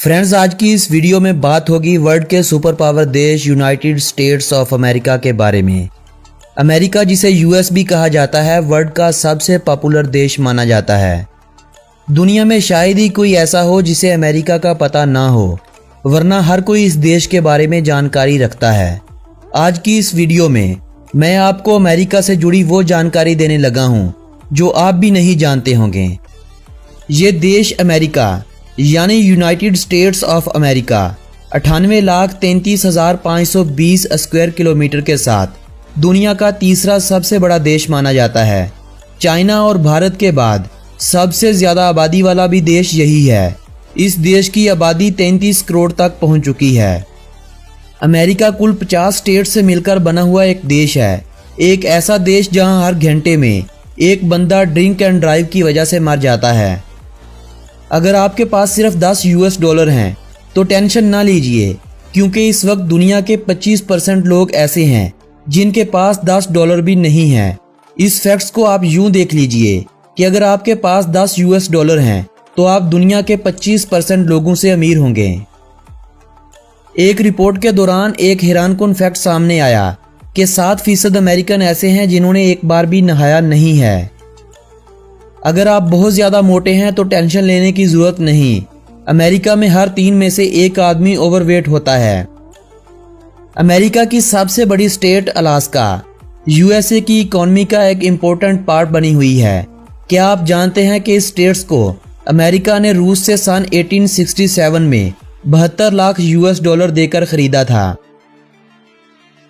Friends, आज की इस वीडियो में बात होगी वर्ल्ड के सुपर पावर देश यूनाइटेड स्टेट्स ऑफ अमेरिका के बारे में। अमेरिका, जिसे यूएस भी कहा जाता है, वर्ल्ड का सबसे पॉपुलर देश माना जाता है। दुनिया में शायद ही कोई ऐसा हो जिसे अमेरिका का पता ना हो, वरना हर कोई इस देश के बारे में जानकारी रखता है। आज की इस वीडियो में मैं आपको अमेरिका से जुड़ी वो जानकारी देने लगा हूँ जो आप भी नहीं जानते होंगे। ये देश अमेरिका यानी United states of America 98,33,520 square kilometre के साथ दुनिया का तीसरा सबसे बड़ा देश माना जाता है। चाइना और भारत के बाद सबसे ज़्यादा आबादी वाला भी देश यही है। इस देश की आबादी 33 करोड़ तक पहुंच चुकी है। अमेरिका कुल 50 स्टेट से मिलकर बना हुआ एक देश है। एक ऐसा देश जहां हर घंटे में एक बंदा ड्रिंक एंड ड्राइव की वजह से मर जाता है। अगर आपके पास सिर्फ $10 हैं तो टेंशन ना लीजिए, क्योंकि इस वक्त दुनिया के 25% लोग ऐसे हैं जिनके पास $10 भी नहीं है। इस फैक्ट्स को आप यूं देख लीजिए कि अगर आपके पास $10 हैं तो आप दुनिया के 25% लोगों से अमीर होंगे। एक रिपोर्ट के दौरान एक हैरानकुन फैक्ट सामने आया कि 7% अमेरिकन ऐसे हैं जिन्होंने एक बार भी नहाया नहीं है। अगर आप बहुत ज़्यादा मोटे हैं तो टेंशन लेने की ज़रूरत नहीं। अमेरिका में हर 3 में से एक आदमी ओवरवेट होता है। अमेरिका की सबसे बड़ी स्टेट अलास्का यूएसए की इकोनॉमी का एक इम्पोर्टेंट पार्ट बनी हुई है। क्या आप जानते हैं कि इस स्टेट्स को अमेरिका ने रूस से सन 1867 में $72 लाख देकर खरीदा था।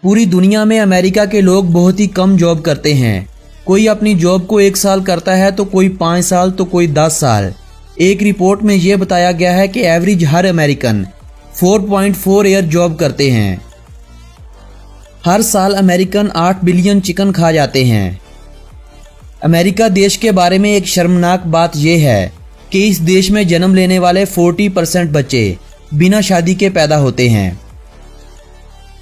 पूरी दुनिया में अमेरिका के लोग बहुत ही कम जॉब करते हैं। कोई अपनी जॉब को 1 साल करता है तो कोई 5 साल तो कोई 10 साल। एक रिपोर्ट में यह बताया गया है कि एवरेज हर अमेरिकन 4.4 ईयर जॉब करते हैं। हर साल अमेरिकन 8 बिलियन चिकन खा जाते हैं। अमेरिका देश के बारे में एक शर्मनाक बात यह है कि इस देश में जन्म लेने वाले 40% बच्चे बिना शादी के पैदा होते हैं।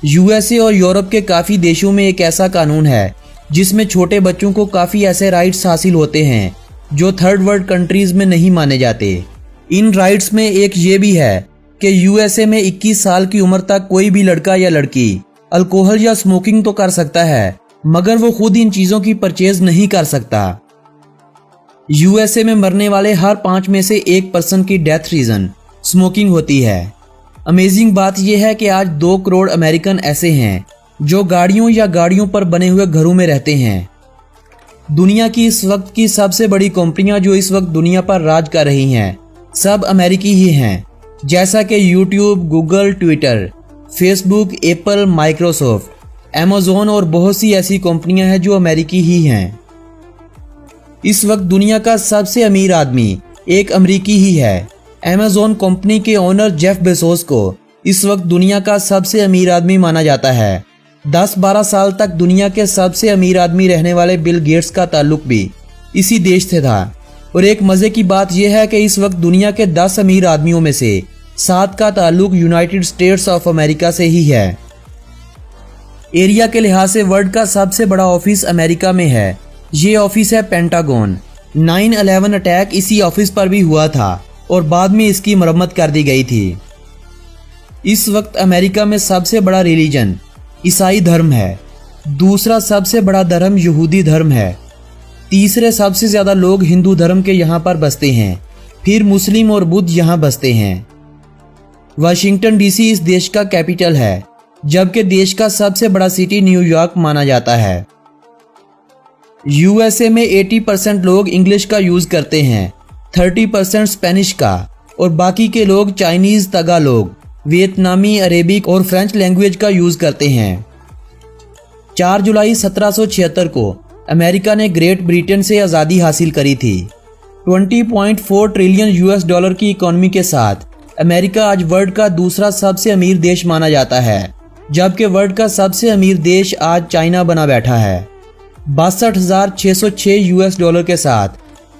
यूएसए और यूरोप के काफ़ी देशों में एक ऐसा कानून है जिसमें छोटे बच्चों को काफ़ी ऐसे राइट्स हासिल होते हैं जो थर्ड वर्ल्ड कंट्रीज में नहीं माने जाते। इन राइट्स में एक ये भी है कि यूएसए में 21 साल की उम्र तक कोई भी लड़का या लड़की अल्कोहल या स्मोकिंग तो कर सकता है, मगर वो खुद इन चीज़ों की परचेज नहीं कर सकता। यूएसए में मरने वाले हर 5 में से 1 पर्सन की डेथ रीज़न स्मोकिंग होती है। अमेजिंग बात यह है कि आज 2 करोड़ अमेरिकन ऐसे हैं जो गाड़ियों या गाड़ियों पर बने हुए घरों में रहते हैं। दुनिया की इस वक्त की सबसे बड़ी कंपनियां जो इस वक्त दुनिया पर राज कर रही हैं, सब अमेरिकी ही हैं, जैसा कि YouTube, Google, Twitter, Facebook, Apple, Microsoft, Amazon और बहुत सी ऐसी कंपनियां हैं जो अमेरिकी ही हैं। इस वक्त दुनिया का सबसे अमीर आदमी एक अमेरिकी ही है। अमेज़न कंपनी के ओनर जेफ बेजोस को इस वक्त दुनिया का सबसे अमीर आदमी माना जाता है। 10-12 साल तक दुनिया के सबसे अमीर आदमी रहने वाले बिल गेट्स का ताल्लुक भी इसी देश से था। और एक मज़े की बात यह है कि इस वक्त दुनिया के 10 अमीर आदमियों में से 7 का ताल्लुक यूनाइटेड स्टेट्स ऑफ अमेरिका से ही है। एरिया के लिहाज से वर्ल्ड का सबसे बड़ा ऑफिस अमेरिका में है। ये ऑफिस है पेंटागन। 9/11 अटैक इसी ऑफिस पर भी हुआ था और बाद में इसकी मरम्मत कर दी गई थी। इस वक्त अमेरिका में सबसे बड़ा रिलीजन ईसाई धर्म है। दूसरा सबसे बड़ा धर्म यहूदी धर्म है। तीसरे सबसे ज़्यादा लोग हिंदू धर्म के यहाँ पर बसते हैं। फिर मुस्लिम और बुद्ध यहाँ बसते हैं। वाशिंगटन डीसी इस देश का कैपिटल है, जबकि देश का सबसे बड़ा सिटी न्यूयॉर्क माना जाता है। यूएसए में 80% लोग इंग्लिश का यूज़ करते हैं, 30% स्पेनिश का, और बाकी के लोग चाइनीज़, तगालोग, वियतनामी, अरेबिक और फ्रेंच लैंग्वेज का यूज़ करते हैं। 4 जुलाई 1776 को अमेरिका ने ग्रेट ब्रिटेन से आज़ादी हासिल करी थी। $20.4 ट्रिलियन की इकोनॉमी के साथ अमेरिका आज वर्ल्ड का दूसरा सबसे अमीर देश माना जाता है, जबकि वर्ल्ड का सबसे अमीर देश आज चाइना बना बैठा है। $62,606 के साथ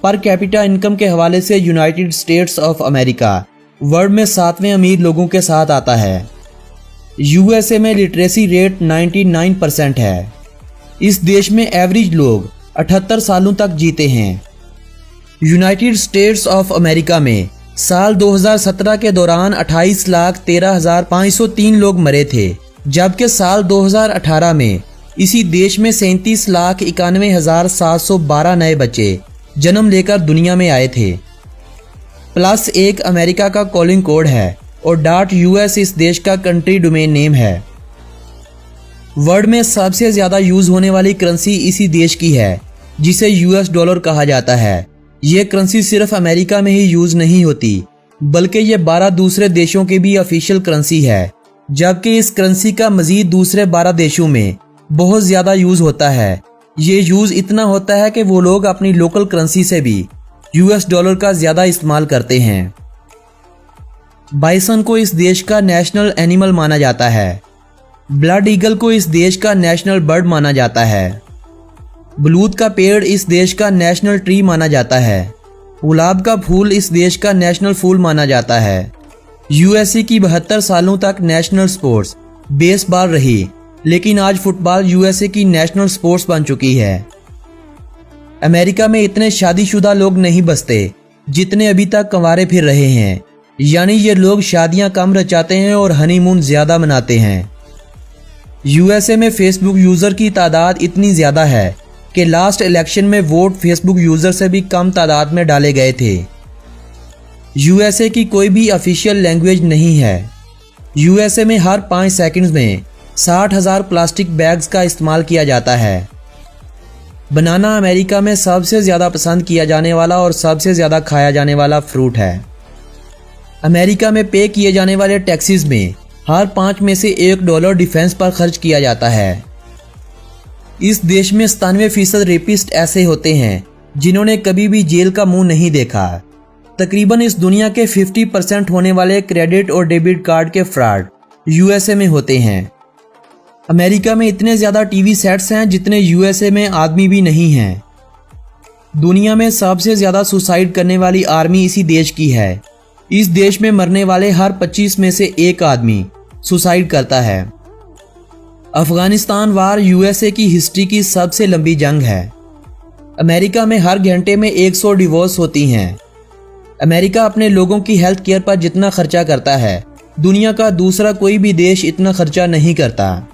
पर कैपिटा इनकम के हवाले से United states of America world में 7वें अमीर लोगों के साथ आता है। यूएसए में लिटरेसी रेट 99% है। इस देश में एवरेज लोग 78 सालों तक जीते हैं। यूनाइटेड स्टेट्स ऑफ अमेरिका में साल 2017 के दौरान 28,13,503 लोग मरे थे, जबकि साल 2018 में इसी देश में 37,91,712 नए बच्चे जन्म लेकर दुनिया में आए थे। +1 अमेरिका का कॉलिंग कोड है और .US इस देश का कंट्री डोमेन नेम है। वर्ल्ड में सबसे ज्यादा यूज होने वाली करेंसी इसी देश की है, जिसे US डॉलर कहा जाता है। ये करेंसी सिर्फ अमेरिका में ही यूज नहीं होती, बल्कि ये 12 दूसरे देशों की भी ऑफिशियल करेंसी है, जबकि इस करेंसी का मजीद दूसरे 12 देशों में बहुत ज्यादा यूज होता है। ये यूज इतना होता है कि वो लोग अपनी लोकल करेंसी से भी US डॉलर का ज्यादा इस्तेमाल करते हैं। बाइसन को इस देश का नेशनल एनिमल माना जाता है। ब्लड ईगल को इस देश का नेशनल बर्ड माना जाता है। बलूत का पेड़ इस देश का नेशनल ट्री माना जाता है। गुलाब का फूल इस देश का नेशनल फूल माना जाता है। USA की 72 सालों तक नेशनल स्पोर्ट्स बेसबॉल रही, लेकिन आज फुटबॉल USA की नेशनल स्पोर्ट्स बन चुकी है। अमेरिका में इतने शादीशुदा लोग नहीं बसते जितने अभी तक कंवारे फिर रहे हैं, यानी ये लोग शादियां कम रचाते हैं और हनीमून ज्यादा मनाते हैं। USA में फेसबुक यूजर की तादाद इतनी ज्यादा है कि लास्ट इलेक्शन में वोट फेसबुक यूजर से भी कम तादाद में डाले गए थे। USA की कोई भी ऑफिशियल लैंग्वेज नहीं है। USA में हर 5 सेकंड्स में 60,000 प्लास्टिक बैग्स का इस्तेमाल किया जाता है। बनाना अमेरिका में सबसे ज़्यादा पसंद किया जाने वाला और सबसे ज़्यादा खाया जाने वाला फ्रूट है। अमेरिका में पे किए जाने वाले टैक्सेस में हर 5 में से $1 डिफेंस पर खर्च किया जाता है। इस देश में 97% रेपिस्ट ऐसे होते हैं जिन्होंने कभी भी जेल का मुंह नहीं देखा। तकरीबन इस दुनिया के 50% होने वाले क्रेडिट और डेबिट कार्ड के फ्रॉड USA में होते हैं। अमेरिका में इतने ज़्यादा टीवी सेट्स हैं जितने USA में आदमी भी नहीं हैं। दुनिया में सबसे ज़्यादा सुसाइड करने वाली आर्मी इसी देश की है। इस देश में मरने वाले हर 25 में से 1 आदमी सुसाइड करता है। अफगानिस्तान वार USA की हिस्ट्री की सबसे लंबी जंग है। अमेरिका में हर घंटे में 100 डिवोर्स होती हैं। अमेरिका अपने लोगों की हेल्थ केयर पर जितना खर्चा करता है, दुनिया का दूसरा कोई भी देश इतना खर्चा नहीं करता।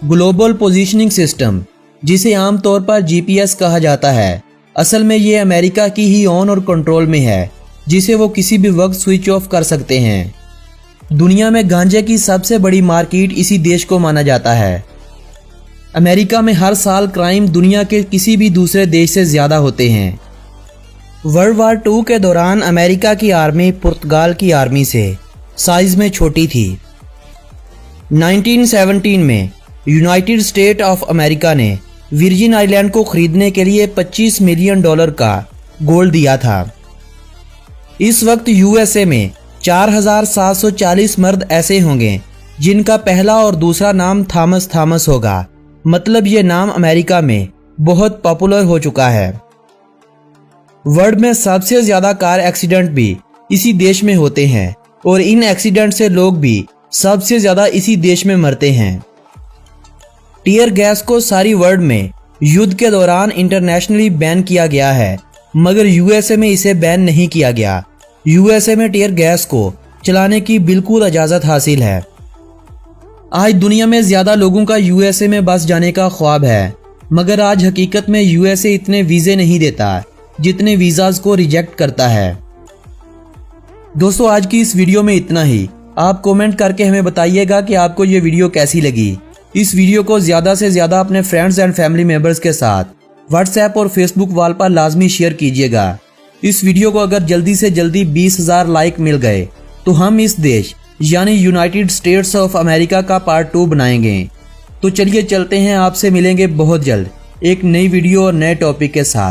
ग्लोबल पोजीशनिंग सिस्टम, जिसे आमतौर पर GPS कहा जाता है, असल में ये अमेरिका की ही ऑन और कंट्रोल में है, जिसे वो किसी भी वक्त स्विच ऑफ कर सकते हैं। दुनिया में गांजे की सबसे बड़ी मार्केट इसी देश को माना जाता है। अमेरिका में हर साल क्राइम दुनिया के किसी भी दूसरे देश से ज्यादा होते हैं। वर्ल्ड वार 2 के दौरान अमेरिका की आर्मी पुर्तगाल की आर्मी से साइज में छोटी थी। 1917 में यूनाइटेड स्टेट ऑफ अमेरिका ने वर्जिन आइलैंड को खरीदने के लिए $25 मिलियन का गोल्ड दिया था। इस वक्त USA में 4,740 मर्द ऐसे होंगे जिनका पहला और दूसरा नाम थॉमस होगा। मतलब ये नाम अमेरिका में बहुत पॉपुलर हो चुका है। वर्ल्ड में सबसे ज्यादा कार एक्सीडेंट भी इसी देश में होते हैं और इन एक्सीडेंट से लोग भी सबसे ज्यादा इसी देश में मरते हैं। टीयर गैस को सारी वर्ल्ड में युद्ध के दौरान इंटरनेशनली बैन किया गया है, मगर USA में इसे बैन नहीं किया गया। USA में टीयर गैस को चलाने की बिल्कुल इजाजत हासिल है। आज दुनिया में ज्यादा लोगों का USA में बस जाने का ख्वाब है, मगर आज हकीकत में USA इतने वीजे नहीं देता जितने वीजाज को रिजेक्ट करता है। दोस्तों, आज की इस वीडियो में इतना ही। आप कमेंट करके हमें बताइएगा कि आपको ये वीडियो कैसी लगी। इस वीडियो को ज्यादा से ज्यादा अपने फ्रेंड्स एंड फैमिली मेंबर्स के साथ WhatsApp और Facebook वॉल पर लाजमी शेयर कीजिएगा। इस वीडियो को अगर जल्दी से जल्दी 20,000 लाइक मिल गए तो हम इस देश यानी यूनाइटेड स्टेट्स ऑफ अमेरिका का पार्ट 2 बनाएंगे। तो चलिए चलते हैं, आपसे मिलेंगे बहुत जल्द एक नई वीडियो और नए टॉपिक के साथ।